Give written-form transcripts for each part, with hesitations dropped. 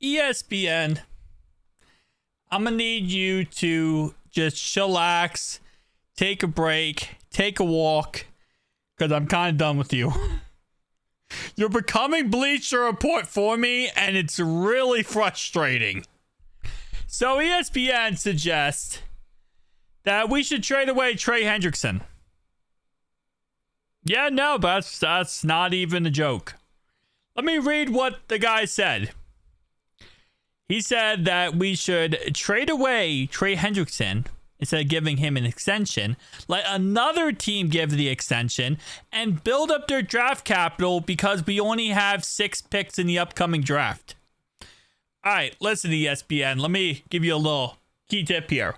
ESPN, I'm going to need you to just chillax, take a break, take a walk, because I'm kind of done with you. You're becoming Bleacher Report for me, and it's really frustrating. So ESPN suggests that we should trade away Trey Henderickson. Yeah, no, but that's not even a joke. Let me read what the guy said. He said that we should trade away Trey Henderickson instead of giving him an extension, let another team give the extension, and build up their draft capital because we only have 6 picks in the upcoming draft. All right, listen to ESPN. Let me give you a little key tip here.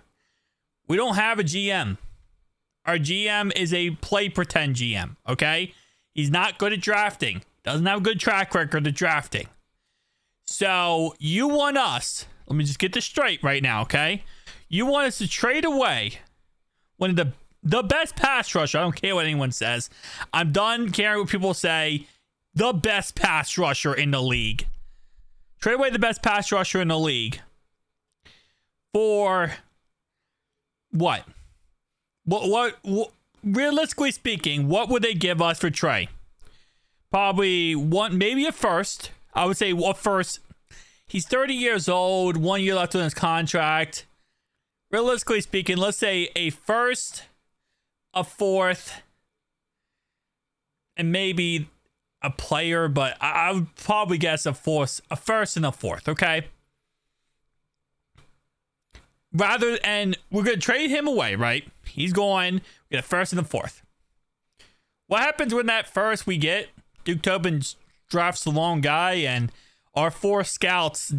We don't have a GM. Our GM is a play pretend GM, okay? He's not good at drafting. Doesn't have a good track record of drafting. So you want us, let me just get this straight right now, okay? You want us to trade away one of the best pass rusher. I don't care what anyone says. I'm done caring what people say. The best pass rusher in the league. Trade away the best pass rusher in the league. For what? What realistically speaking, what would they give us for Trey? Probably one, maybe a first. I would say a first. He's 30 years old, 1 year left on his contract. Realistically speaking, let's say a first, a fourth, and maybe a player, but I would probably guess a first and a fourth, okay? And we're going to trade him away, right? He's going, we get a first and a fourth. What happens when that first we get, Duke Tobin drafts the wrong guy and our 4 scouts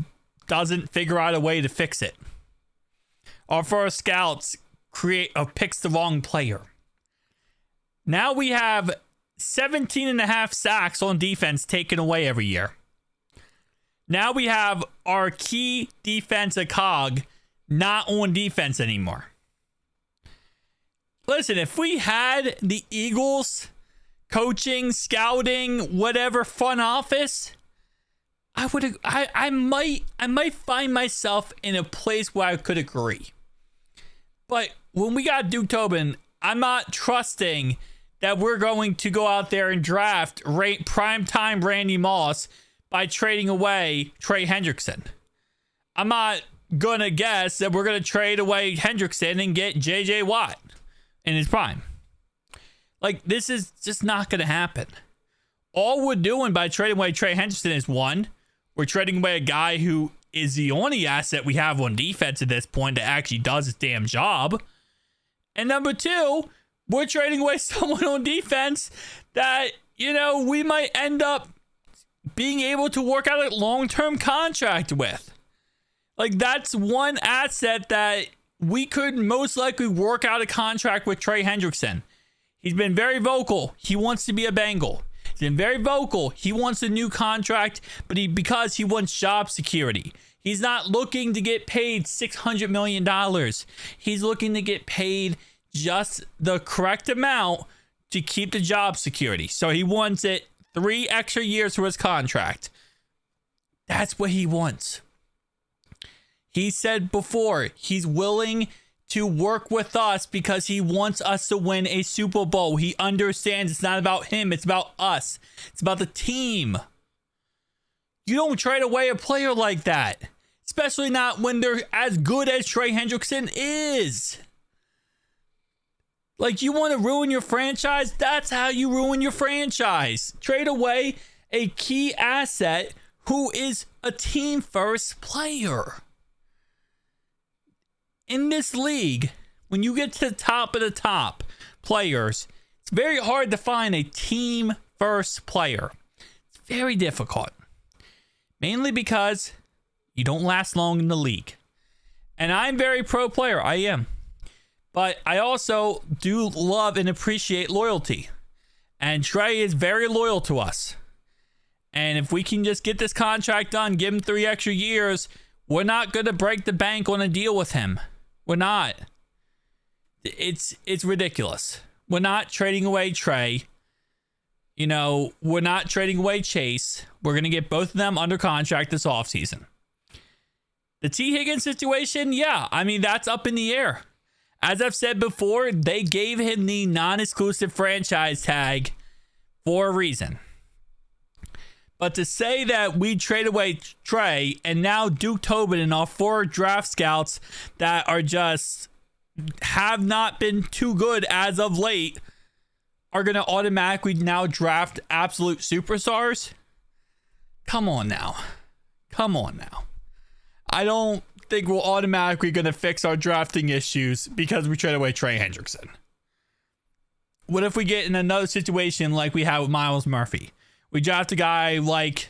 doesn't figure out a way to fix it? Our 4 scouts picks the wrong player. Now we have 17 and a half sacks on defense taken away every year. Now we have our key defensive cog not on defense anymore. Listen, if we had the Eagles coaching, scouting, whatever front office, I might find myself in a place where I could agree. But when we got Duke Tobin, I'm not trusting that we're going to go out there and draft primetime Randy Moss by trading away Trey Henderickson. I'm not going to guess that we're going to trade away Henderickson and get J.J. Watt in his prime. Like, this is just not going to happen. All we're doing by trading away Trey Henderickson is, one, we're trading away a guy who is the only asset we have on defense at this point that actually does his damn job. And number 2, we're trading away someone on defense that, we might end up being able to work out a long-term contract with. Like, that's one asset that we could most likely work out a contract with Trey Henderickson. He's been very vocal. He wants to be a Bengal. He's been very vocal. He wants a new contract, but because he wants job security. He's not looking to get paid $600 million. He's looking to get paid just the correct amount to keep the job security. So he wants it 3 extra years for his contract. That's what he wants. He said before, he's willing to work with us because he wants us to win a Super Bowl. He understands it's not about him. It's about us. It's about the team. You don't trade away a player like that, especially not when they're as good as Trey Henderickson is. Like, you want to ruin your franchise? That's how you ruin your franchise. Trade away a key asset who is a team-first player. In this league, when you get to the top of the top players, it's very hard to find a team-first player. It's very difficult. Mainly because you don't last long in the league. And I'm very pro player. I am. But I also do love and appreciate loyalty. And Trey is very loyal to us. And if we can just get this contract done, give him 3 extra years, we're not going to break the bank on a deal with him. We're not. It's ridiculous. We're not trading away Trey. We're not trading away Chase. We're going to get both of them under contract this offseason. The T. Higgins situation, yeah, I mean, that's up in the air. As I've said before, they gave him the non-exclusive franchise tag for a reason. But to say that we trade away Trey and now Duke Tobin and our 4 draft scouts that are just have not been too good as of late are going to automatically now draft absolute superstars? Come on now. I don't think we're automatically going to fix our drafting issues because we trade away Trey Henderickson. What if we get in another situation like we had with Myles Murphy? We draft a guy like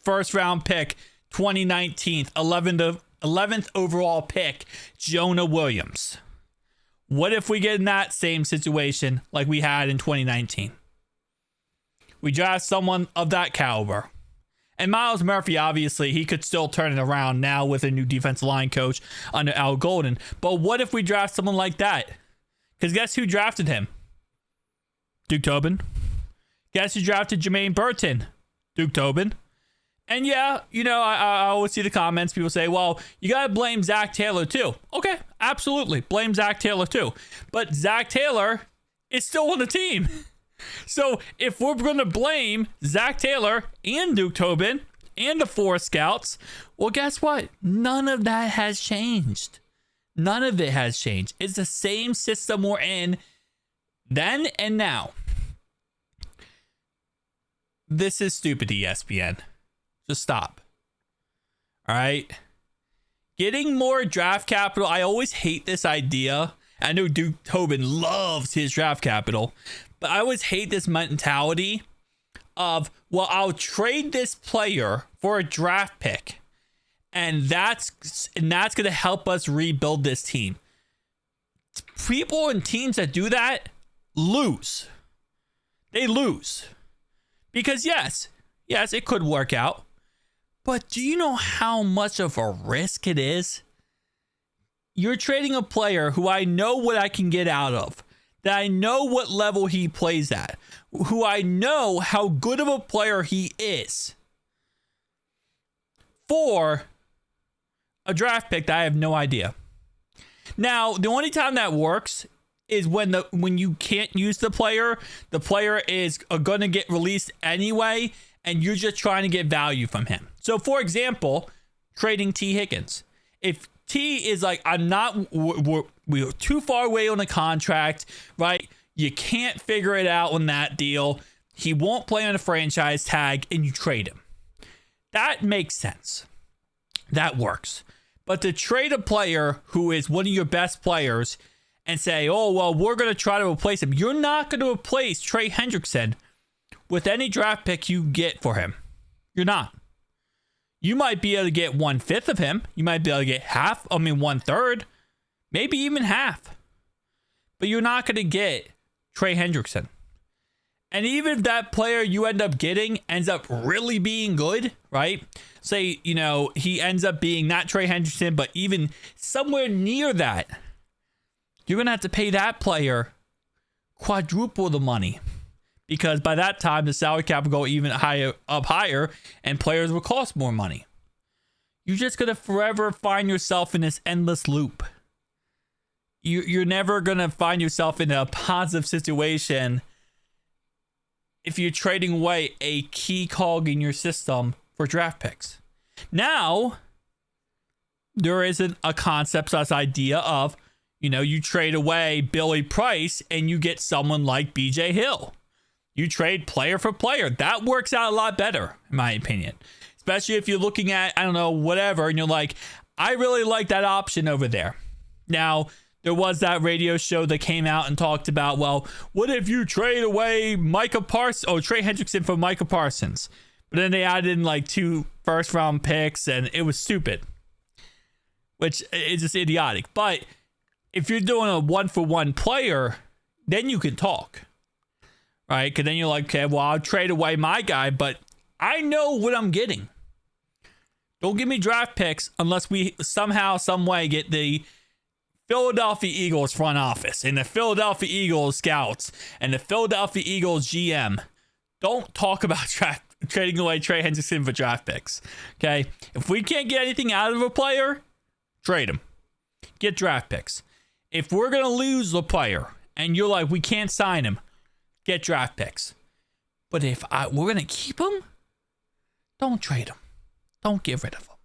first round pick 2019, 11th overall pick, Jonah Williams. What if we get in that same situation like we had in 2019? We draft someone of that caliber. And Myles Murphy, obviously, he could still turn it around now with a new defensive line coach under Al Golden. But what if we draft someone like that? Because guess who drafted him? Duke Tobin. Guess who drafted Jermaine Burton? Duke Tobin. And yeah, you know, I always see the comments. People say, well, you got to blame Zach Taylor too. Okay, absolutely. Blame Zach Taylor too. But Zach Taylor is still on the team. So if we're going to blame Zach Taylor and Duke Tobin and the 4 scouts, well, guess what? None of that has changed. None of it has changed. It's the same system we're in then and now. This is stupid, ESPN. Just stop. All right. Getting more draft capital. I always hate this idea. I know Duke Tobin loves his draft capital, but I always hate this mentality of, well, I'll trade this player for a draft pick, and that's going to help us rebuild this team. People and teams that do that lose. They lose. Because yes, it could work out. But do you know how much of a risk it is? You're trading a player who I know what I can get out of, that I know what level he plays at, who I know how good of a player he is, for a draft pick that I have no idea. Now, the only time that works is when you can't use the player is going to get released anyway, and you're just trying to get value from him. So, for example, trading T. Higgins. If T is like, we're too far away on the contract, right? You can't figure it out on that deal. He won't play on a franchise tag, and you trade him. That makes sense. That works. But to trade a player who is one of your best players and say, oh, well, we're going to try to replace him. You're not going to replace Trey Henderickson with any draft pick you get for him. You're not. You might be able to get 1/5 of him. You might be able to get 1/3, maybe even half. But you're not going to get Trey Henderickson. And even if that player you end up getting ends up really being good, right? Say, you know, he ends up being not Trey Henderickson, but even somewhere near that, you're going to have to pay that player quadruple the money, because by that time the salary cap will go even higher, and players will cost more money. You're just going to forever find yourself in this endless loop. You're never going to find yourself in a positive situation if you're trading away a key cog in your system for draft picks. Now, there isn't a concept, this idea of, you know, you trade away Billy Price and you get someone like BJ Hill. You trade player for player. That works out a lot better, in my opinion. Especially if you're looking at, I don't know, whatever, and you're like, I really like that option over there. Now, there was that radio show that came out and talked about, well, what if you trade away Trey Hendrickson for Micah Parsons? But then they added in like 2 first-round picks, and it was stupid, which is just idiotic. But if you're doing a 1-for-1 player, then you can talk, right? Because then you're like, okay, well, I'll trade away my guy, but I know what I'm getting. Don't give me draft picks unless we somehow, some way get the Philadelphia Eagles front office and the Philadelphia Eagles scouts and the Philadelphia Eagles GM. Don't talk about trading away Trey Henderickson for draft picks. Okay? If we can't get anything out of a player, trade him. Get draft picks. If we're going to lose the player and you're like, we can't sign him, get draft picks. But if we're going to keep him, don't trade him. Don't get rid of him.